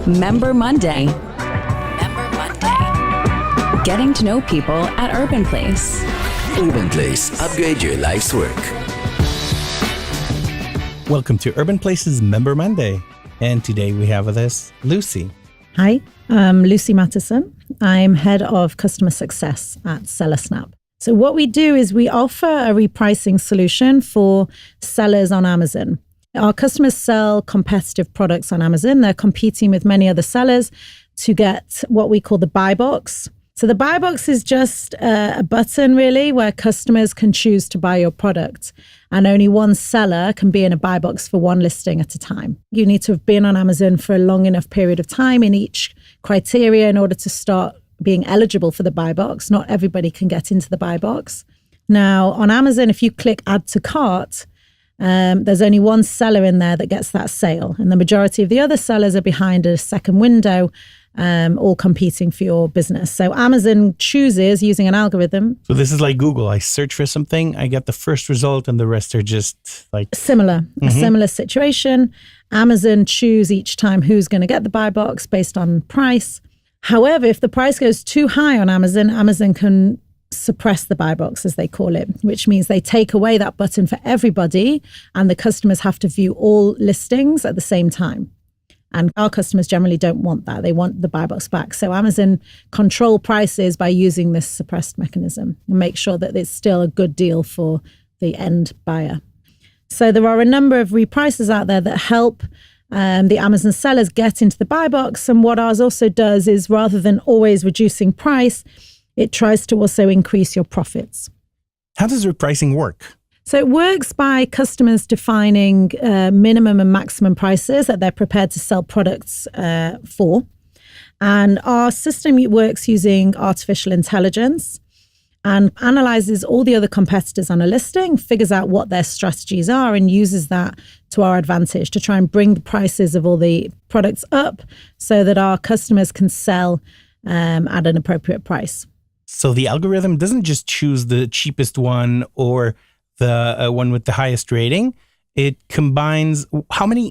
Member Monday. Getting to know people at Urban Place. Urban Place, upgrade your life's work. Welcome to Urban Place's Member Monday. And today we have with us Lucy. Hi, I'm Lucy Mattison. I'm head of customer success at SellerSnap. So what we do is we offer a repricing solution for sellers on Amazon. Our customers sell competitive products on Amazon. They're competing with many other sellers to get what we call the buy box. So the buy box is just a button really where customers can choose to buy your product, and only one seller can be in a buy box for one listing at a time. You need to have been on Amazon for a long enough period of time in each criteria in order to start being eligible for the buy box. Not everybody can get into the buy box. Now on Amazon, if you click add to cart, there's only one seller in there that gets that sale, and the majority of the other sellers are behind a second window, all competing for your business. So Amazon chooses using an algorithm. So this is like Google. I search for something, I get the first result, and the rest are just like... A similar situation. Amazon choose each time who's going to get the buy box based on price. However, if the price goes too high on Amazon, Amazon can suppress the buy box, as they call it, which means they take away that button for everybody, and the customers have to view all listings at the same time. And our customers generally don't want that. They want the buy box back. So Amazon control prices by using this suppressed mechanism and make sure that it's still a good deal for the end buyer. So there are a number of reprices out there that help the Amazon sellers get into the buy box. And what ours also does is, rather than always reducing price, it tries to also increase your profits. How does repricing work? So it works by customers defining minimum and maximum prices that they're prepared to sell products for. And our system works using artificial intelligence and analyzes all the other competitors on a listing, figures out what their strategies are, and uses that to our advantage to try and bring the prices of all the products up so that our customers can sell at an appropriate price. So the algorithm doesn't just choose the cheapest one or the one with the highest rating. It combines how many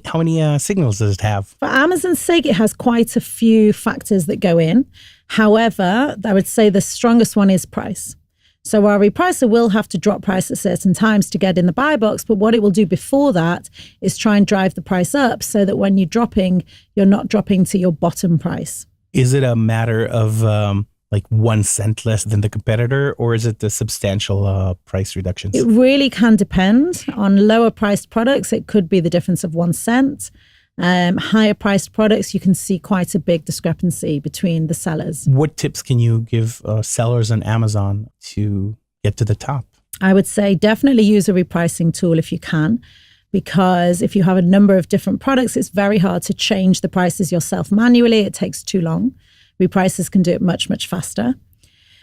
signals does it have? For Amazon's sake, it has quite a few factors that go in. However, I would say the strongest one is price. So our repricer will have to drop price at certain times to get in the buy box, but what it will do before that is try and drive the price up so that when you're dropping, you're not dropping to your bottom price. Is it a matter of like 1 cent less than the competitor, or is it the substantial price reductions? It really can depend. On lower priced products, it could be the difference of 1 cent. Higher priced products, you can see quite a big discrepancy between the sellers. What tips can you give sellers on Amazon to get to the top? I would say definitely use a repricing tool if you can, because if you have a number of different products, it's very hard to change the prices yourself manually. It takes too long. Repricers can do it much, much faster.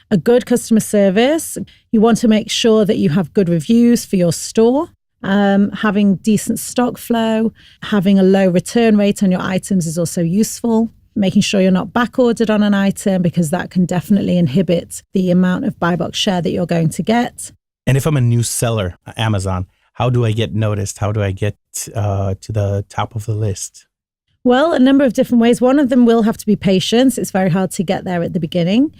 A good customer service. You want to make sure that you have good reviews for your store. Having decent stock flow, having a low return rate on your items is also useful. Making sure you're not back ordered on an item, because that can definitely inhibit the amount of buy box share that you're going to get. And if I'm a new seller on Amazon, how do I get noticed? How do I get to the top of the list? Well, a number of different ways. One of them will have to be patience. It's very hard to get there at the beginning.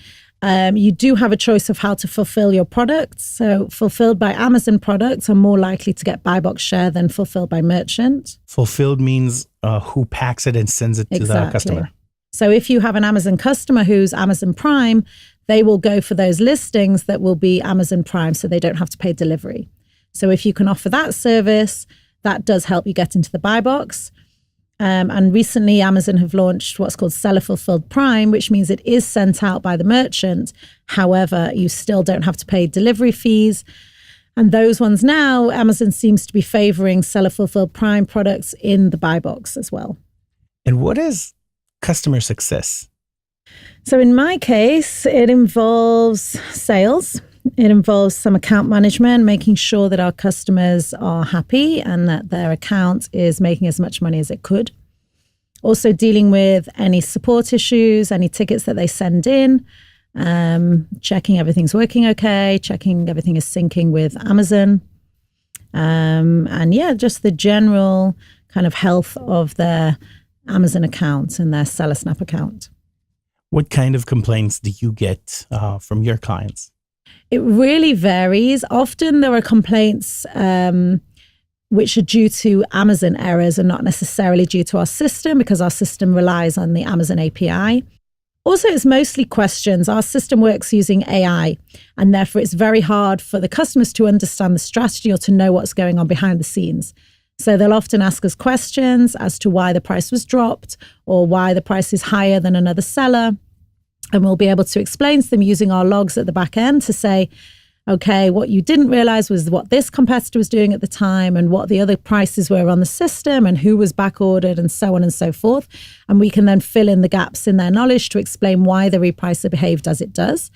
You do have a choice of how to fulfill your products. So fulfilled by Amazon products are more likely to get buy box share than fulfilled by merchant. Fulfilled means who packs it and sends it to the customer. So if you have an Amazon customer who's Amazon Prime, they will go for those listings that will be Amazon Prime, so they don't have to pay delivery. So if you can offer that service, that does help you get into the buy box. And recently, Amazon have launched what's called Seller Fulfilled Prime, which means it is sent out by the merchant. However, you still don't have to pay delivery fees. And those ones now, Amazon seems to be favoring Seller Fulfilled Prime products in the buy box as well. And what is customer success? So in my case, it involves sales. It involves some account management, making sure that our customers are happy and that their account is making as much money as it could. Also dealing with any support issues, any tickets that they send in, checking everything's working okay, checking everything is syncing with Amazon. And yeah, just the general kind of health of their Amazon account and their SellerSnap account. What kind of complaints do you get from your clients? It really varies. Often there are complaints which are due to Amazon errors and not necessarily due to our system, because our system relies on the Amazon API. Also, it's mostly questions. Our system works using AI, and therefore it's very hard for the customers to understand the strategy or to know what's going on behind the scenes. So they'll often ask us questions as to why the price was dropped or why the price is higher than another seller. And we'll be able to explain to them using our logs at the back end to say, okay, what you didn't realize was what this competitor was doing at the time and what the other prices were on the system and who was back ordered and so on and so forth. And we can then fill in the gaps in their knowledge to explain why the repricer behaved as it does.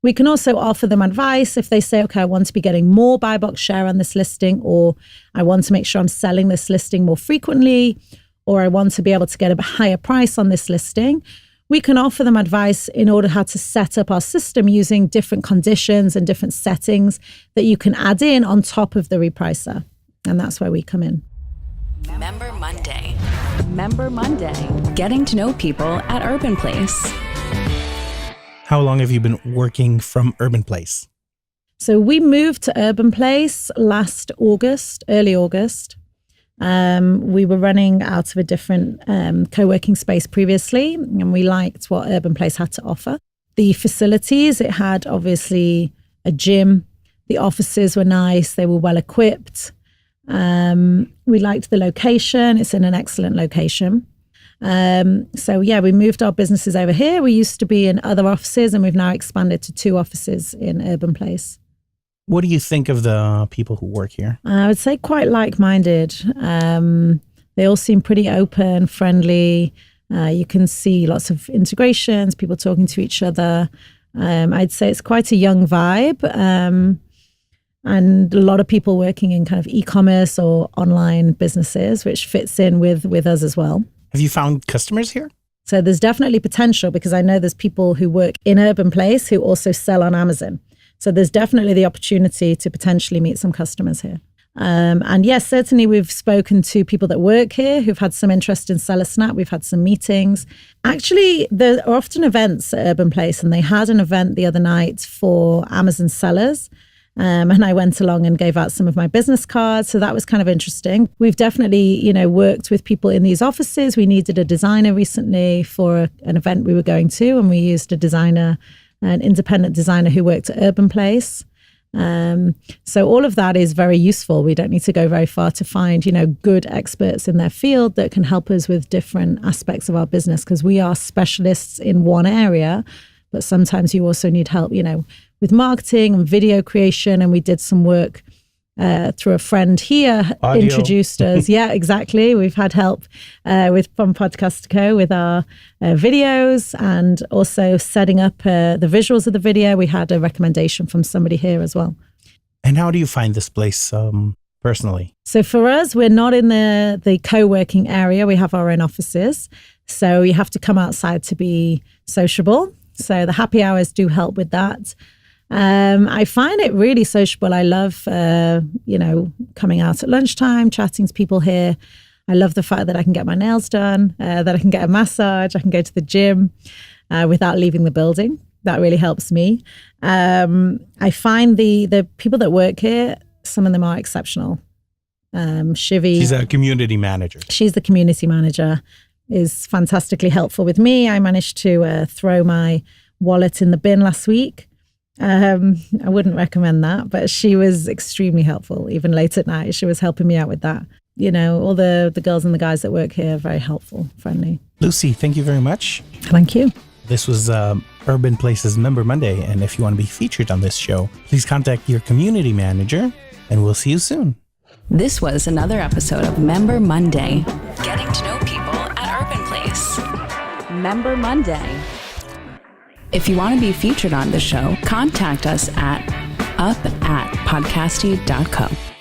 We can also offer them advice if they say, okay, I want to be getting more buy box share on this listing, or I want to make sure I'm selling this listing more frequently, or I want to be able to get a higher price on this listing. We can offer them advice in order how to set up our system using different conditions and different settings that you can add in on top of the repricer. And that's where we come in. Member Monday. Member Monday. Getting to know people at Urban Place. How long have you been working from Urban Place? So we moved to Urban Place last August, early August. We were running out of a different co-working space previously, and we liked what Urban Place had to offer. The facilities, it had obviously a gym. The offices were nice. They were well equipped. We liked the location. It's in an excellent location. So yeah, we moved our businesses over here. We used to be in other offices, and we've now expanded to 2 offices in Urban Place. What do you think of the people who work here? I would say quite like-minded. They all seem pretty open, friendly. You can see lots of integrations, people talking to each other. I'd say it's quite a young vibe. And a lot of people working in kind of e-commerce or online businesses, which fits in with us as well. Have you found customers here? So there's definitely potential, because I know there's people who work in Urban Place who also sell on Amazon. So there's definitely the opportunity to potentially meet some customers here. And yes, certainly we've spoken to people that work here who've had some interest in SellerSnap. We've had some meetings. Actually, there are often events at Urban Place, and they had an event the other night for Amazon sellers. And I went along and gave out some of my business cards. So that was kind of interesting. We've definitely, worked with people in these offices. We needed a designer recently for an event we were going to, and we used a designer, an independent designer who worked at Urban Place. So all of that is very useful. We don't need to go very far to find, good experts in their field that can help us with different aspects of our business, because we are specialists in one area, but sometimes you also need help, with marketing and video creation. And we did some work through a friend here, Audio. Introduced us. Yeah, exactly. We've had help from Podcastico with our videos, and also setting up the visuals of the video. We had a recommendation from somebody here as well. And how do you find this place personally? So for us, we're not in the co-working area. We have our own offices. So you have to come outside to be sociable. So the happy hours do help with that. I find it really sociable. I love, coming out at lunchtime, chatting to people here. I love the fact that I can get my nails done, that I can get a massage, I can go to the gym without leaving the building. That really helps me. I find the people that work here, some of them are exceptional. Shivi. She's a community manager. She's the community manager, is fantastically helpful with me. I managed to throw my wallet in the bin last week. I wouldn't recommend that, but she was extremely helpful. Even late at night, she was helping me out with that. All the girls and the guys that work here are very helpful, friendly. Lucy, thank you very much. Thank you. This was Urban Places Member Monday. And if you want to be featured on this show, please contact your community manager, and we'll see you soon. This was another episode of Member Monday. Getting to know people at Urban Place. Member Monday. If you want to be featured on the show, contact us at up@podcasty.co.